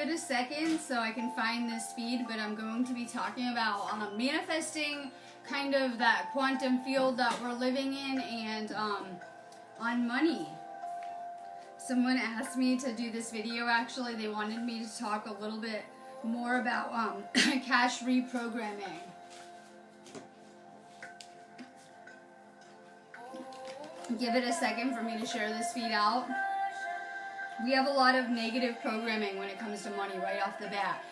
it a second so I can find this feed, but I'm going to be talking about manifesting kind of that quantum field that we're living in, and on money. Someone asked me to do this video, actually. They wanted me to talk a little bit more about cash reprogramming. Give it a second for me to share this feed out. We have a lot of negative programming when it comes to money right off the bat.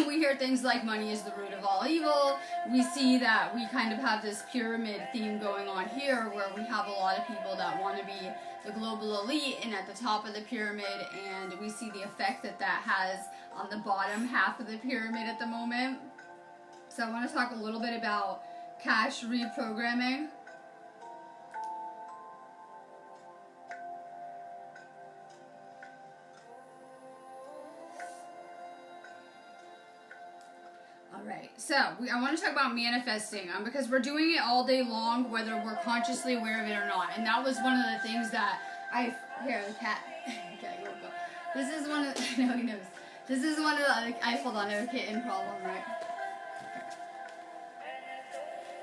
We hear things like money is the root of all evil. We see that we kind of have this pyramid theme going on here, where we have a lot of people that want to be the global elite and at the top of the pyramid, and we see the effect that that has on the bottom half of the pyramid at the moment. So I want to talk a little bit about cash reprogramming. Alright, so I want to talk about manifesting, because we're doing it all day long, whether we're consciously aware of it or not. And that was one of the things that here, the cat. Okay, we'll go. This is one of the, no, he knows. This is one of the, hold on, I have a kitten problem, right?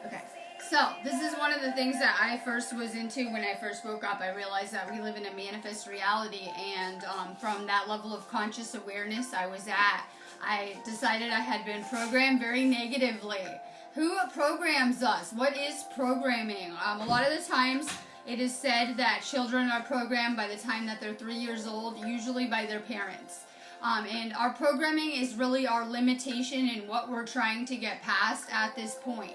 Okay, so this is one of the things that I first was into when I first woke up. I realized that we live in a manifest reality, and from that level of conscious awareness I was at, I decided I had been programmed very negatively. Who programs us? What is programming? A lot of the times it is said that children are programmed by the time that they're 3 years old, usually by their parents. And our programming is really our limitation in what we're trying to get past at this point.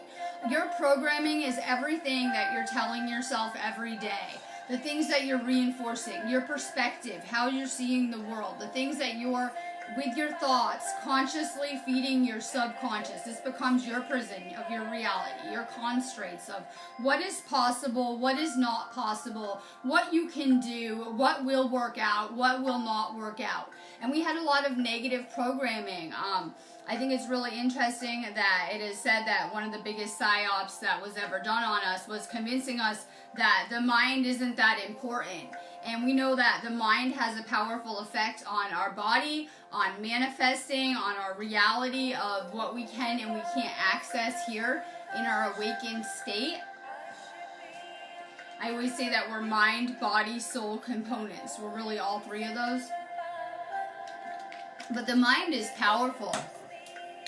Your programming is everything that you're telling yourself every day. The things that you're reinforcing, your perspective, how you're seeing the world, the things that you're, with your thoughts, consciously feeding your subconscious. This becomes your prison of your reality, your constraints of what is possible, what is not possible, what you can do, what will work out, what will not work out. And we had a lot of negative programming. I think it's really interesting that it is said that one of the biggest psyops that was ever done on us was convincing us that the mind isn't that important. And we know that the mind has a powerful effect on our body, on manifesting, on our reality of what we can and we can't access here in our awakened state. I always say that we're mind, body, soul components. We're really all three of those. But the mind is powerful.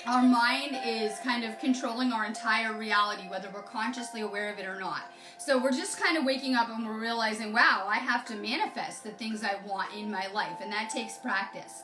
Our mind is kind of controlling our entire reality, whether we're consciously aware of it or not. So we're just kind of waking up and we're realizing, wow, I have to manifest the things I want in my life, and that takes practice.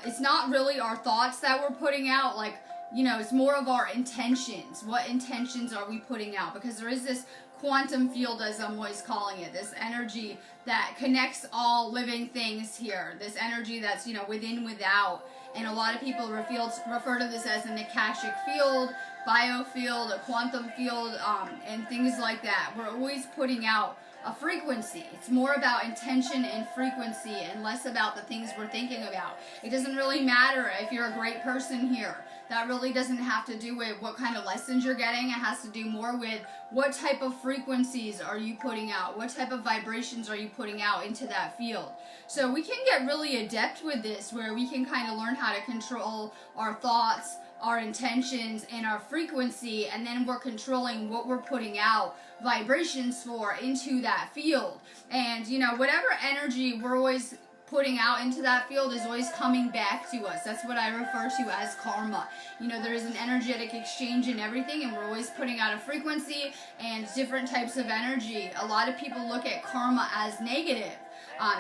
It's not really our thoughts that we're putting out, like, you know, it's more of our intentions. What intentions are we putting out? Because there is this quantum field, as I'm always calling it, this energy that connects all living things here, this energy that's, you know, within, without. And a lot of people refer to this as an Akashic field, biofield, a quantum field, and things like that. We're always putting out a frequency. It's more about intention and frequency and less about the things we're thinking about. It doesn't really matter if you're a great person here. That really doesn't have to do with what kind of lessons you're getting. It has to do more with what type of frequencies are you putting out? What type of vibrations are you putting out into that field? So we can get really adept with this, where we can kind of learn how to control our thoughts, our intentions, and our frequency, and then we're controlling what we're putting out vibrations for into that field. And, you know, whatever energy we're always putting out into that field is always coming back to us. That's what I refer to as karma. You know, there is an energetic exchange in everything, and we're always putting out a frequency and different types of energy. A lot of people look at karma as negative.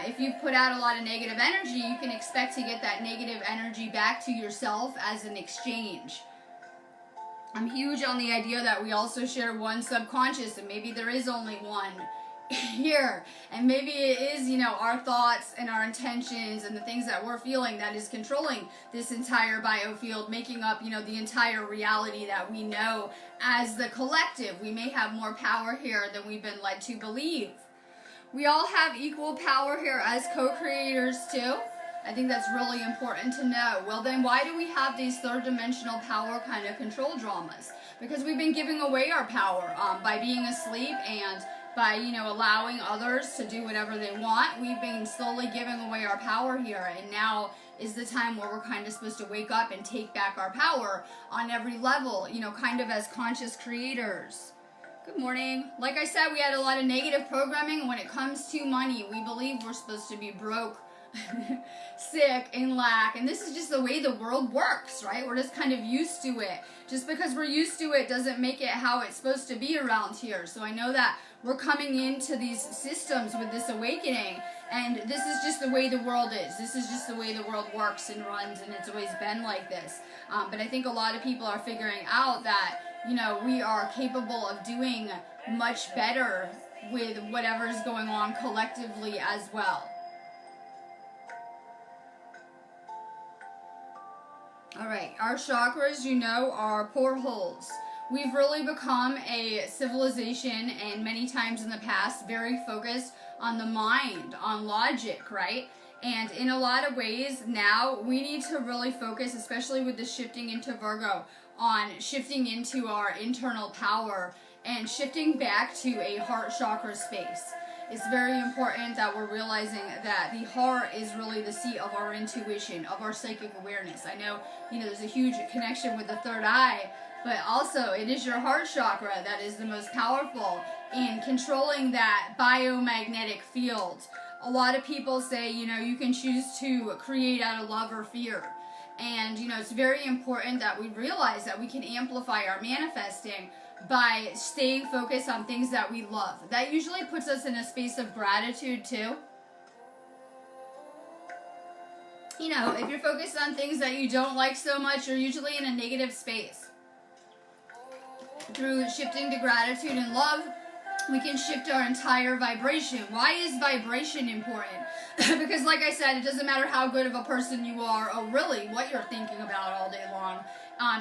If you put out a lot of negative energy, you can expect to get that negative energy back to yourself as an exchange. I'm huge on the idea that we also share one subconscious, and maybe there is only one here, and maybe it is, you know, our thoughts and our intentions and the things that we're feeling that is controlling this entire biofield, making up, you know, the entire reality that we know as the collective. We may have more power here than we've been led to believe. We all have equal power here as co-creators too. I think that's really important to know. Well, then why do we have these third dimensional power kind of control dramas? Because we've been giving away our power by being asleep and by, you know, allowing others to do whatever they want. We've been slowly giving away our power here, and now is the time where we're kind of supposed to wake up and take back our power on every level, you know, kind of as conscious creators. Good morning. Like I said, we had a lot of negative programming when it comes to money. We believe we're supposed to be broke, sick, and lack, and this is just the way the world works, right? We're just kind of used to it. Just because we're used to it doesn't make it how it's supposed to be around here. So I know that we're coming into these systems with this awakening, and this is just the way the world is. This is just the way the world works and runs, and it's always been like this. But I think a lot of people are figuring out that, you know, we are capable of doing much better with whatever's going on collectively as well. Alright, our chakras, you know, are portholes. We've really become a civilization, and many times in the past, very focused on the mind, on logic, right? And in a lot of ways, now we need to really focus, especially with the shifting into Virgo, on shifting into our internal power and shifting back to a heart chakra space. It's very important that we're realizing that the heart is really the seat of our intuition, of our psychic awareness. I know, you know, there's a huge connection with the third eye, but also it is your heart chakra that is the most powerful in controlling that biomagnetic field. A lot of people say, you know, you can choose to create out of love or fear. And, you know, it's very important that we realize that we can amplify our manifesting by staying focused on things that we love. That usually puts us in a space of gratitude too. You know, if you're focused on things that you don't like so much, you're usually in a negative space. Through shifting to gratitude and love, we can shift our entire vibration. Why is vibration important? Because like I said, it doesn't matter how good of a person you are or really what you're thinking about all day long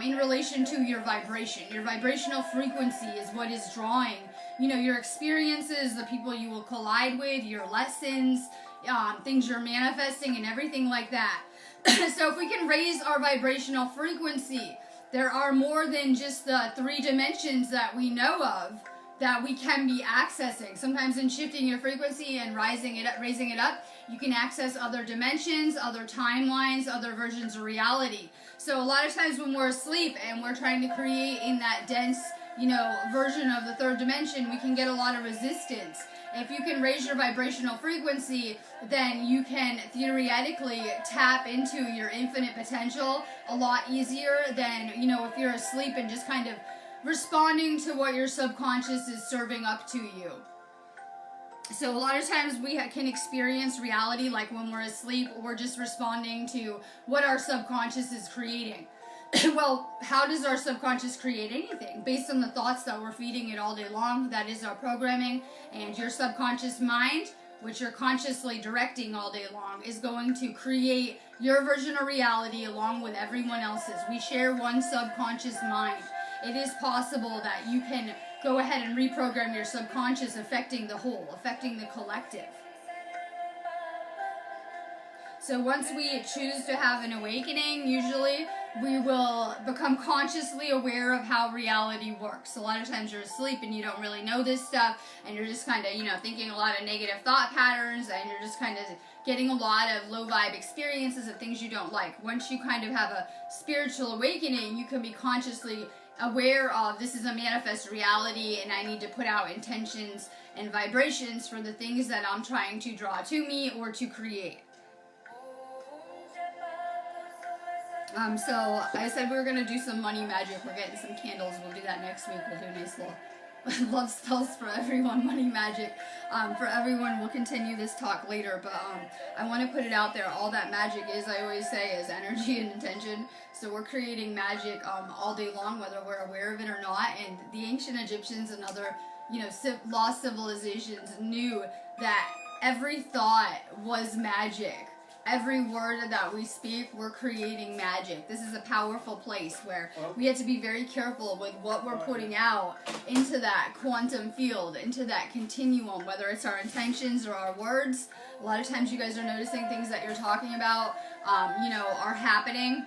in relation to your vibration. Your vibrational frequency is what is drawing, you know, your experiences, the people you will collide with, your lessons, things you're manifesting and everything like that. So if we can raise our vibrational frequency, there are more than just the 3 dimensions that we know of that we can be accessing. Sometimes in shifting your frequency and raising it up, you can access other dimensions, other timelines, other versions of reality. So a lot of times when we're asleep and we're trying to create in that dense, you know, version of the 3rd dimension, we can get a lot of resistance. If you can raise your vibrational frequency, then you can theoretically tap into your infinite potential a lot easier than, you know, if you're asleep and just kind of responding to what your subconscious is serving up to you. So a lot of times we can experience reality like when we're asleep, we're just responding to what our subconscious is creating. Well, how does our subconscious create anything? Based on the thoughts that we're feeding it all day long. That is our programming. And your subconscious mind, which you're consciously directing all day long, is going to create your version of reality along with everyone else's. We share one subconscious mind. It is possible that you can go ahead and reprogram your subconscious, affecting the whole, affecting the collective. So once we choose to have an awakening, usually we will become consciously aware of how reality works. A lot of times you're asleep and you don't really know this stuff, and you're just kind of, you know, thinking a lot of negative thought patterns, and you're just kind of getting a lot of low vibe experiences of things you don't like. Once you kind of have a spiritual awakening, you can be consciously aware of, this is a manifest reality, and I need to put out intentions and vibrations for the things that I'm trying to draw to me or to create. So I said we were going to do some money magic. We're getting some candles. We'll do that next week. We'll do a nice little love spells for everyone, money magic. For everyone, we'll continue this talk later, but I want to put it out there. All that magic is, I always say, is energy and intention. So we're creating magic all day long, whether we're aware of it or not. And the ancient Egyptians and other, you know, lost civilizations knew that every thought was magic. Every word that we speak, we're creating magic. This is a powerful place where we have to be very careful with what we're putting out into that quantum field, into that continuum, whether it's our intentions or our words. A lot of times you guys are noticing things that you're talking about, you know, are happening.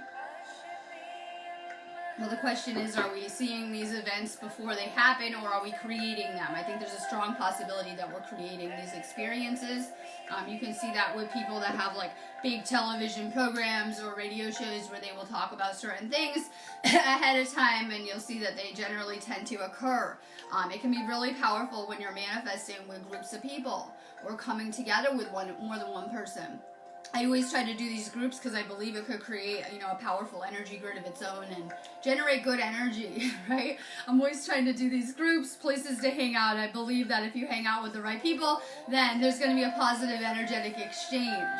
Well, the question is, are we seeing these events before they happen, or are we creating them? I think there's a strong possibility that we're creating these experiences. You can see that with people that have like big television programs or radio shows where they will talk about certain things ahead of time, and you'll see that they generally tend to occur. It can be really powerful when you're manifesting with groups of people or coming together with more than one person. I always try to do these groups because I believe it could create, a powerful energy grid of its own and generate good energy, right? I'm always trying to do these groups, places to hang out. I believe that if you hang out with the right people, then there's going to be a positive energetic exchange.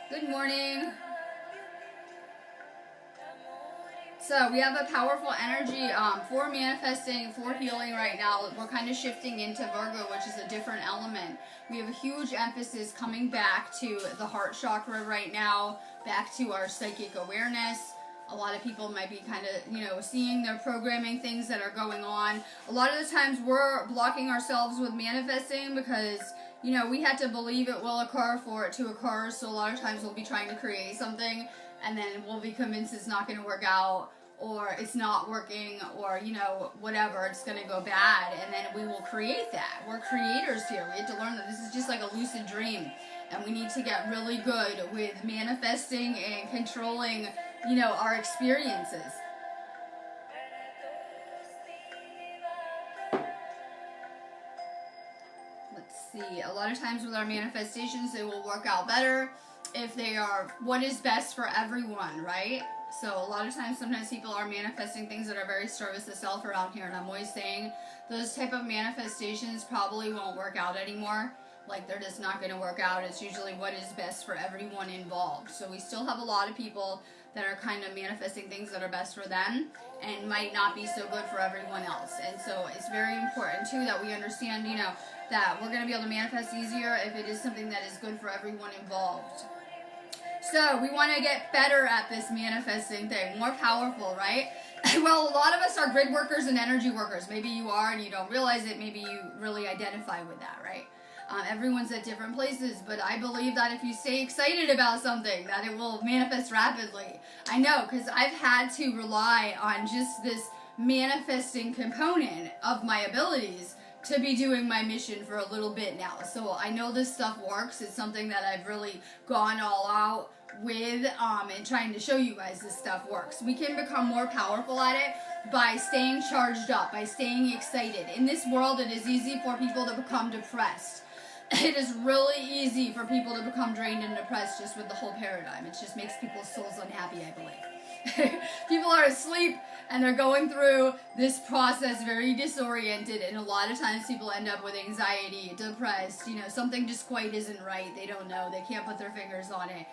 Good morning. So we have a powerful energy for manifesting, for healing right now. We're kind of shifting into Virgo, which is a different element. We have a huge emphasis coming back to the heart chakra right now, back to our psychic awareness. A lot of people might be kind of, seeing their programming, things that are going on. A lot of the times we're blocking ourselves with manifesting because, we had to believe it will occur for it to occur. So a lot of times we'll be trying to create something and then we'll be convinced it's not going to work out, or it's not working, or, whatever, it's going to go bad, and then we will create that. We're creators here. We have to learn that this is just like a lucid dream, and we need to get really good with manifesting and controlling, our experiences. Let's see. A lot of times with our manifestations, they will work out better if they are what is best for everyone, right? So a lot of times, sometimes people are manifesting things that are very service to self around here, and I'm always saying those type of manifestations probably won't work out anymore. Like, they're just not going to work out. It's usually what is best for everyone involved. So we still have a lot of people that are kind of manifesting things that are best for them and might not be so good for everyone else. And so it's very important too that we understand, that we're going to be able to manifest easier if it is something that is good for everyone involved. So we want to get better at this manifesting thing, more powerful, right? Well, a lot of us are grid workers and energy workers. Maybe you are and you don't realize it. Maybe you really identify with that, right? Everyone's at different places, but I believe that if you stay excited about something, that it will manifest rapidly. I know, because I've had to rely on just this manifesting component of my abilities to be doing my mission for a little bit now. So I know this stuff works. It's something that I've really gone all out with and trying to show you guys this stuff works. We can become more powerful at it by staying charged up, by staying excited. In this world, it is easy for people to become depressed. It is really easy for people to become drained and depressed just with the whole paradigm. It just makes people's souls unhappy, I believe. People are asleep and they're going through this process very disoriented, and a lot of times people end up with anxiety, depressed, something just quite isn't right. They don't know. They can't put their fingers on it.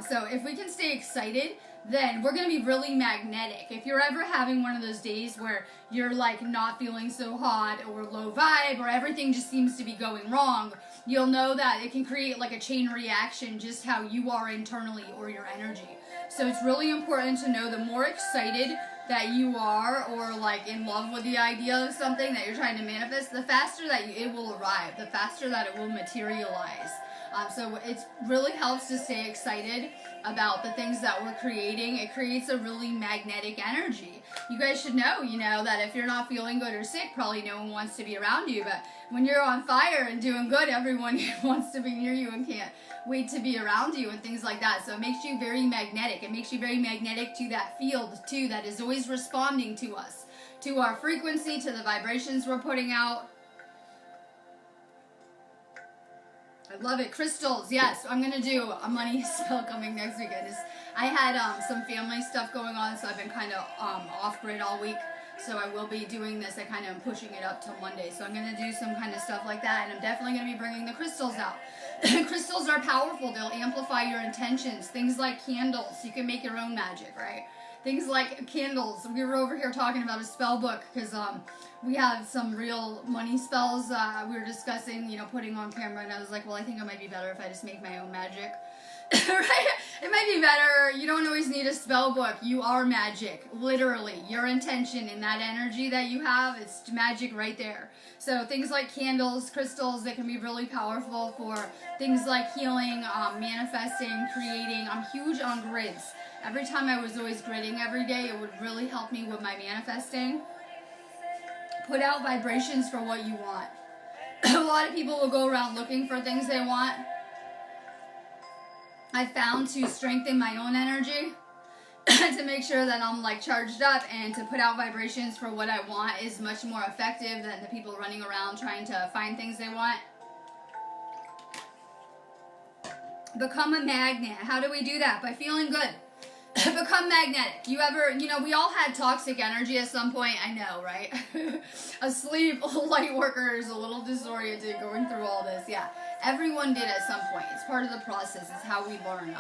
So if we can stay excited, then we're going to be really magnetic. If you're ever having one of those days where you're like not feeling so hot or low vibe, or everything just seems to be going wrong, you'll know that it can create like a chain reaction, just how you are internally or your energy. So it's really important to know the more excited that you are, or like in love with the idea of something that you're trying to manifest, the faster that it will arrive, the faster that it will materialize. So it really helps to stay excited about the things that we're creating. It creates a really magnetic energy. You guys should know, that if you're not feeling good or sick, probably no one wants to be around you. But when you're on fire and doing good, everyone wants to be near you and can't wait to be around you and things like that. So it makes you very magnetic. It makes you very magnetic to that field, too, that is always responding to us, to our frequency, to the vibrations we're putting out. I love it. Crystals, yes. I'm going to do a money spell coming next week. I had some family stuff going on, so I've been kind of off-grid all week. So I will be doing this. I kind of am pushing it up till Monday. So I'm going to do some kind of stuff like that, and I'm definitely going to be bringing the crystals out. Crystals are powerful. They'll amplify your intentions. Things like candles. You can make your own magic, right? Things like candles. We were over here talking about a spell book because we have some real money spells we were discussing, putting on camera, and I was like, well, I think it might be better if I just make my own magic. Right? It might be better. You don't always need a spell book. You are magic. Literally. Your intention and that energy that you have, it's magic right there. So things like candles, crystals, they can be really powerful for things like healing, manifesting, creating. I'm huge on grids. Every time I was always gritting every day, it would really help me with my manifesting. Put out vibrations for what you want. A lot of people will go around looking for things they want. I found to strengthen my own energy, to make sure that I'm like charged up, and to put out vibrations for what I want is much more effective than the people running around trying to find things they want. Become a magnet. How do we do that? By feeling good. Become magnetic. We all had toxic energy at some point. I know, right? Asleep, light workers, a little disoriented, going through all this. Yeah, everyone did at some point. It's part of the process. It's how we learn.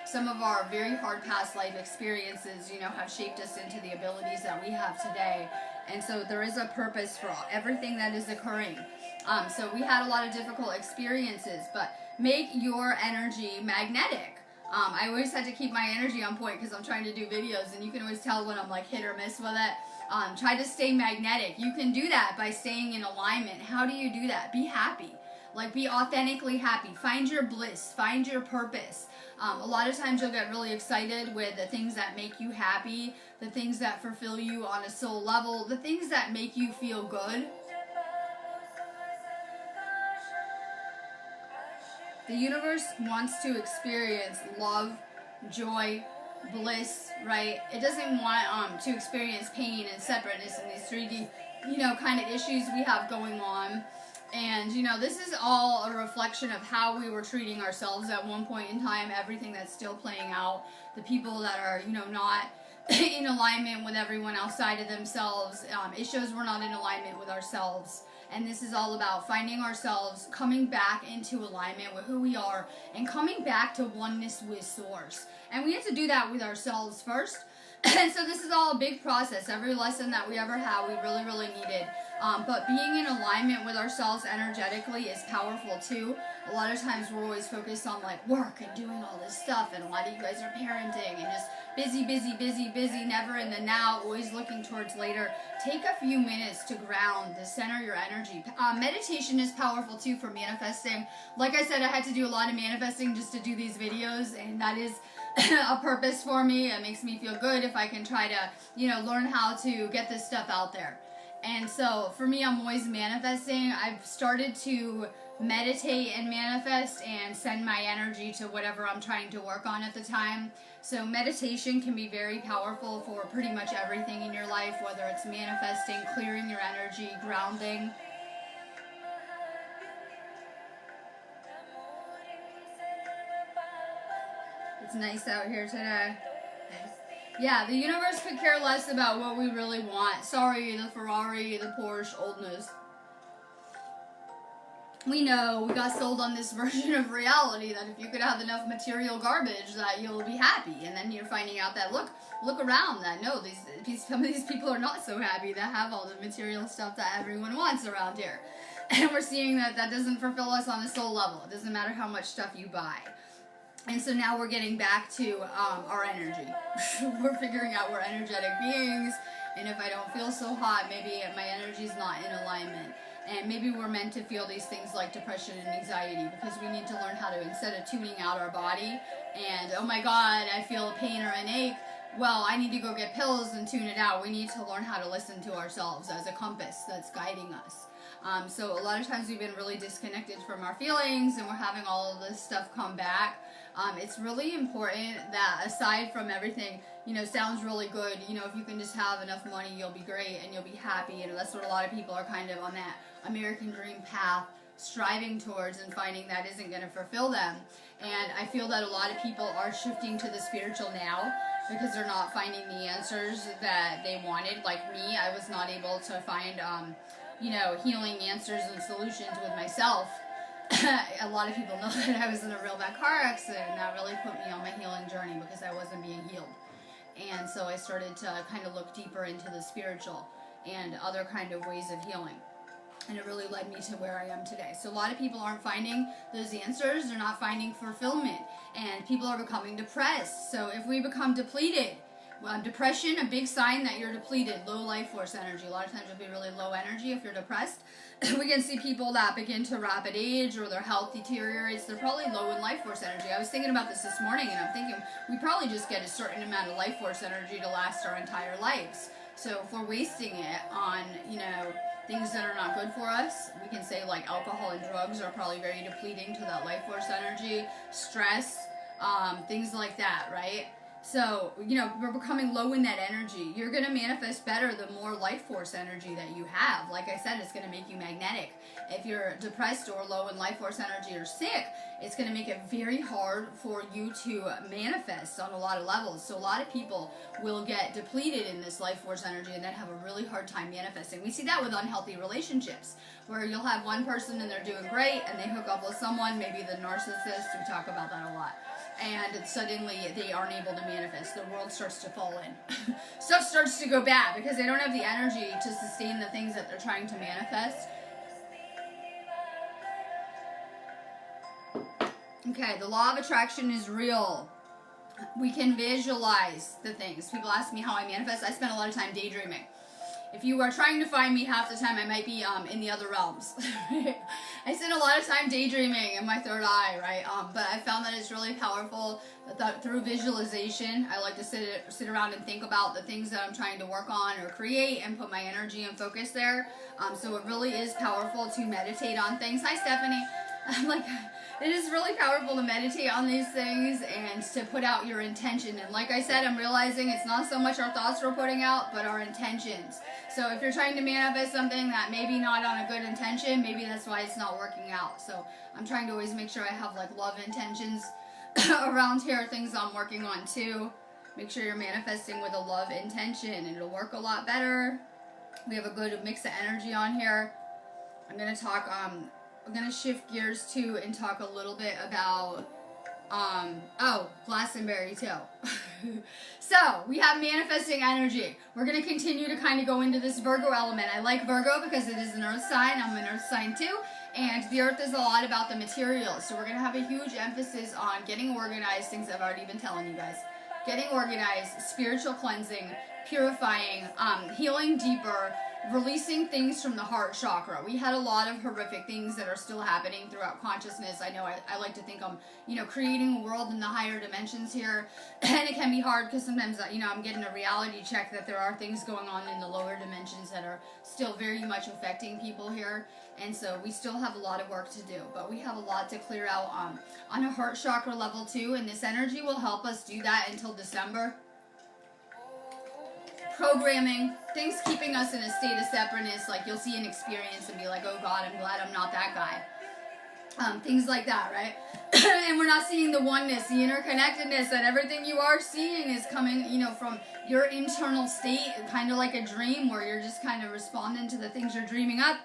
Some of our very hard past life experiences, have shaped us into the abilities that we have today. And so there is a purpose for everything that is occurring. So we had a lot of difficult experiences, but make your energy magnetic. I always had to keep my energy on point because I'm trying to do videos, and you can always tell when I'm like hit or miss with it. Try to stay magnetic. You can do that by staying in alignment. How do you do that? Be happy. Like, be authentically happy. Find your bliss. Find your purpose. A lot of times you'll get really excited with the things that make you happy, the things that fulfill you on a soul level, the things that make you feel good. The universe wants to experience love, joy, bliss, right? It doesn't want to experience pain and separateness and these 3D, kind of issues we have going on. And, this is all a reflection of how we were treating ourselves at one point in time, everything that's still playing out, the people that are, not in alignment with everyone outside of themselves. It shows we're not in alignment with ourselves. And this is all about finding ourselves, coming back into alignment with who we are, and coming back to oneness with Source. And we have to do that with ourselves first. And so this is all a big process. Every lesson that we ever had, we really, really needed. But being in alignment with ourselves energetically is powerful too. A lot of times we're always focused on like work and doing all this stuff, and a lot of you guys are parenting and just busy, never in the now, always looking towards later. Take a few minutes to ground, to center your energy. Meditation is powerful too for manifesting. Like I said, I had to do a lot of manifesting just to do these videos, and that is a purpose for me. It makes me feel good if I can try to, learn how to get this stuff out there. And so for me, I'm always manifesting. I've started to meditate and manifest and send my energy to whatever I'm trying to work on at the time. So meditation can be very powerful for pretty much everything in your life, whether it's manifesting, clearing your energy, grounding. It's nice out here today. Yeah, the universe could care less about what we really want. Sorry, the Ferrari, the Porsche, oldness. We know we got sold on this version of reality that if you could have enough material garbage that you'll be happy. And then you're finding out that look around, that no, some of these people are not so happy that have all the material stuff that everyone wants around here. And we're seeing that doesn't fulfill us on a soul level. It doesn't matter how much stuff you buy. And so now we're getting back to our energy. We're figuring out we're energetic beings, and if I don't feel so hot, maybe my energy's not in alignment. And maybe we're meant to feel these things like depression and anxiety, because we need to learn how to, instead of tuning out our body and, oh my God, I feel a pain or an ache, well, I need to go get pills and tune it out. We need to learn how to listen to ourselves as a compass that's guiding us. So a lot of times we've been really disconnected from our feelings, and we're having all of this stuff come back. It's really important that, aside from everything, sounds really good, if you can just have enough money, you'll be great and you'll be happy. And that's what a lot of people are kind of on that American dream path striving towards, and finding that isn't going to fulfill them. And I feel that a lot of people are shifting to the spiritual now because they're not finding the answers that they wanted. Like me, I was not able to find, healing answers and solutions with myself. A lot of people know that I was in a real bad car accident, and that really put me on my healing journey because I wasn't being healed. And so I started to kind of look deeper into the spiritual and other kind of ways of healing. And it really led me to where I am today. So a lot of people aren't finding those answers. They're not finding fulfillment. And people are becoming depressed. So if we become depleted, Depression, a big sign that you're depleted, low life force energy. A lot of times you'll be really low energy if you're depressed. We can see people that begin to rapid age or their health deteriorates. They're probably low in life force energy. I was thinking about this morning, and I'm thinking we probably just get a certain amount of life force energy to last our entire lives. So if we're wasting it on, things that are not good for us, we can say like alcohol and drugs are probably very depleting to that life force energy, stress, things like that, right? So, we're becoming low in that energy. You're going to manifest better the more life force energy that you have. Like I said, it's going to make you magnetic. If you're depressed or low in life force energy or sick, it's going to make it very hard for you to manifest on a lot of levels. So a lot of people will get depleted in this life force energy and then have a really hard time manifesting. We see that with unhealthy relationships, where you'll have one person and they're doing great and they hook up with someone, maybe the narcissist. We talk about that a lot. And suddenly they aren't able to manifest. The world starts to fall in. Stuff starts to go bad because they don't have the energy to sustain the things that they're trying to manifest. Okay, the law of attraction is real. We can visualize the things. People ask me how I manifest. I spend a lot of time daydreaming. If you are trying to find me half the time, I might be in the other realms. I spend a lot of time daydreaming in my third eye, right? But I found that it's really powerful that through visualization. I like to sit around and think about the things that I'm trying to work on or create and put my energy and focus there. So it really is powerful to meditate on things. Hi, Stephanie. It is really powerful to meditate on these things and to put out your intention. And like I said, I'm realizing it's not so much our thoughts we're putting out, but our intentions. So if you're trying to manifest something that maybe not on a good intention, maybe that's why it's not working out. So I'm trying to always make sure I have love intentions around here, things I'm working on too. Make sure you're manifesting with a love intention and it'll work a lot better. We have a good mix of energy on here. I'm going to talk, I'm going to shift gears too and talk a little bit about, Glastonbury too. So, we have manifesting energy. We're going to continue to kind of go into this Virgo element. I like Virgo because it is an earth sign. I'm an earth sign too. And the earth is a lot about the materials. So we're going to have a huge emphasis on getting organized, things I've already been telling you guys. Getting organized, spiritual cleansing, purifying, healing deeper, releasing things from the heart chakra. We had a lot of horrific things that are still happening throughout consciousness. I know I like to think I'm, creating a world in the higher dimensions here. And it can be hard because sometimes, I'm getting a reality check that there are things going on in the lower dimensions that are still very much affecting people here. And so we still have a lot of work to do. But we have a lot to clear out on a heart chakra level too. And this energy will help us do that until December. Programming, things keeping us in a state of separateness, like you'll see an experience and be like, oh God, I'm glad I'm not that guy. Things like that, right? And we're not seeing the oneness, the interconnectedness, that everything you are seeing is coming, from your internal state, kind of like a dream where you're just kind of responding to the things you're dreaming up.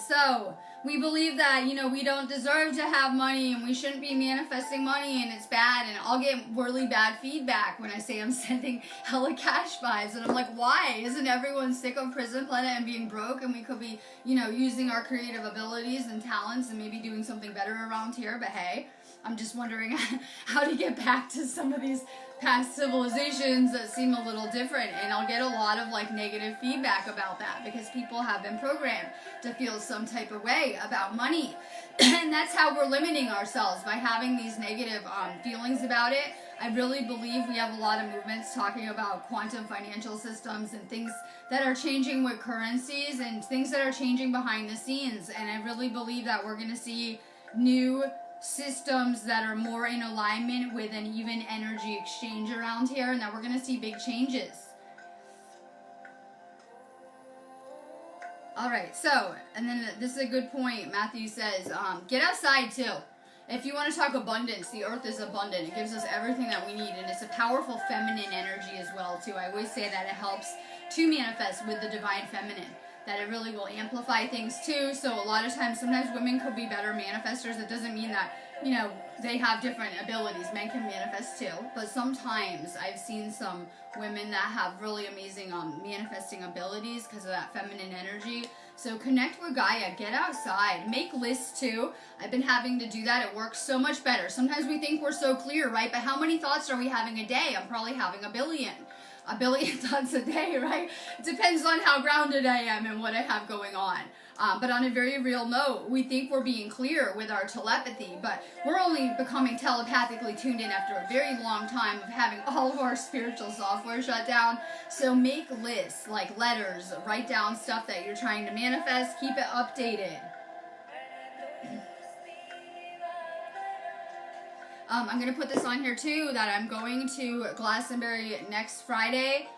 So we believe that, we don't deserve to have money and we shouldn't be manifesting money and it's bad. And I'll get really bad feedback when I say I'm sending hella cash vibes. And I'm like, why? Isn't everyone sick of Prison Planet and being broke? And we could be, using our creative abilities and talents and maybe doing something better around here. But hey, I'm just wondering how to get back to some of these past civilizations that seem a little different, and I'll get a lot of negative feedback about that because people have been programmed to feel some type of way about money. And that's how we're limiting ourselves, by having these negative feelings about it. I really believe we have a lot of movements talking about quantum financial systems and things that are changing with currencies and things that are changing behind the scenes, and I really believe that we're going to see new systems that are more in alignment with an even energy exchange around here, and that we're going to see big changes. Alright, so, and then this is a good point. Matthew says, get outside too. If you want to talk abundance, the earth is abundant. It gives us everything that we need, and it's a powerful feminine energy as well too. I always say that it helps to manifest with the divine feminine, that it really will amplify things too. So a lot of times, sometimes women could be better manifestors. It doesn't mean that, they have different abilities. Men can manifest too. But sometimes I've seen some women that have really amazing manifesting abilities because of that feminine energy. So connect with Gaia, get outside, make lists too. I've been having to do that. It works so much better. Sometimes we think we're so clear, right? But how many thoughts are we having a day? I'm probably having a billion thoughts a day, right? It depends on how grounded I am and what I have going on. But on a very real note, we think we're being clear with our telepathy, but we're only becoming telepathically tuned in after a very long time of having all of our spiritual software shut down. So make lists, like letters, write down stuff that you're trying to manifest, keep it updated. I'm going to put this on here too, that I'm going to Glastonbury next Friday.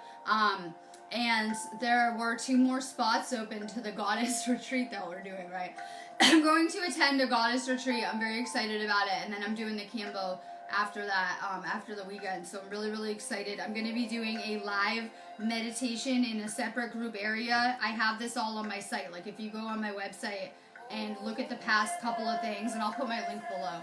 And there were 2 more spots open to the Goddess Retreat that we're doing, right? I'm going to attend a Goddess Retreat. I'm very excited about it. And then I'm doing the Cambo after that, after the weekend. So I'm really, really excited. I'm going to be doing a live meditation in a separate group area. I have this all on my site. Like if you go on my website and look at the past couple of things, and I'll put my link below.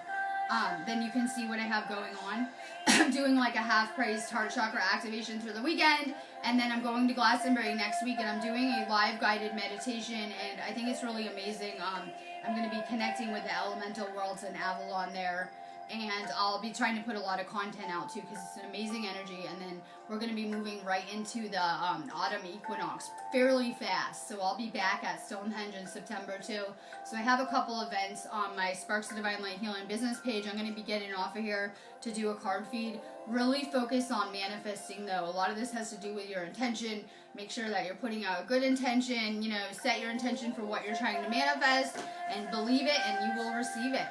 Then you can see what I have going on. I'm doing like a half-praised heart chakra activation through the weekend, and then I'm going to Glastonbury next week, and I'm doing a live guided meditation, and I think it's really amazing. I'm going to be connecting with the elemental worlds in Avalon there, and I'll be trying to put a lot of content out too, because it's an amazing energy. And then we're going to be moving right into the autumn equinox fairly fast, so I'll be back at Stonehenge in September too. So I have a couple events on my Sparks of Divine Light Healing business page. I'm going to be getting off of here to do a card feed. Really focus on manifesting though. A lot of this has to do with your intention. Make sure that you're putting out a good intention, set your intention for what you're trying to manifest, and believe it, and you will receive it.